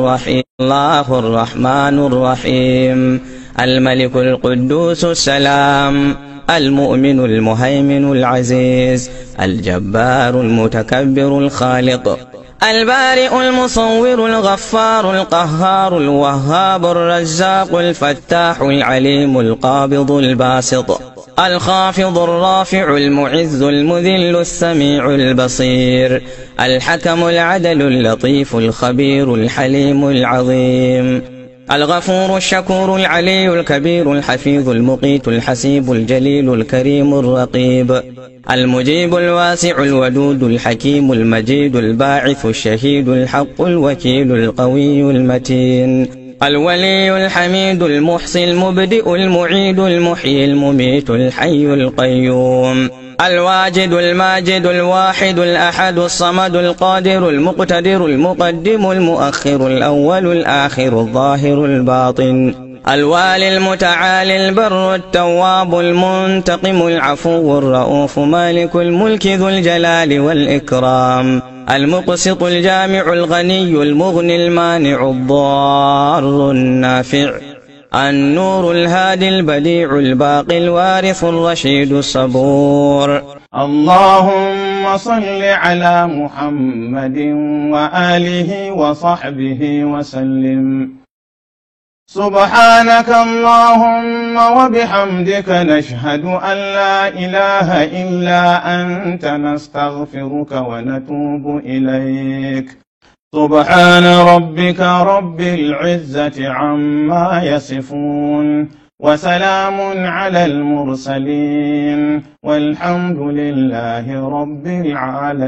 الرحيم الله الرحمن الرحيم الملك القدوس السلام المؤمن المهيمن العزيز الجبار المتكبر الخالق البارئ المصور الغفار القهار الوهاب الرزاق الفتاح العليم القابض الباسط الخافض الرافع المعز المذل السميع البصير الحكم العدل اللطيف الخبير الحليم العظيم الغفور الشكور العلي الكبير الحفيظ المقيت الحسيب الجليل الكريم الرقيب المجيب الواسع الودود الحكيم المجيد الباعث الشهيد الحق الوكيل القوي المتين الولي الحميد المحصي المبدئ المعيد المحيي المميت الحي القيوم الواجد الماجد الواحد الأحد الصمد القادر المقتدر المقدم المؤخر الأول الآخر الظاهر الباطن الوالي المتعالي البر التواب المنتقم العفو الرؤوف مالك الملك ذو الجلال والإكرام المقسط الجامع الغني المغني المانع الضار النافع النور الهادي البديع الباقي الوارث الرشيد الصبور. اللهم صل على محمد وآله وصحبه وسلم. سبحانك اللهم وبحمدك نشهد أن لا إله إلا أنت نستغفرك ونتوب إليك. سبحان ربك رب العزة عما يصفون وسلام على المرسلين والحمد لله رب العالمين.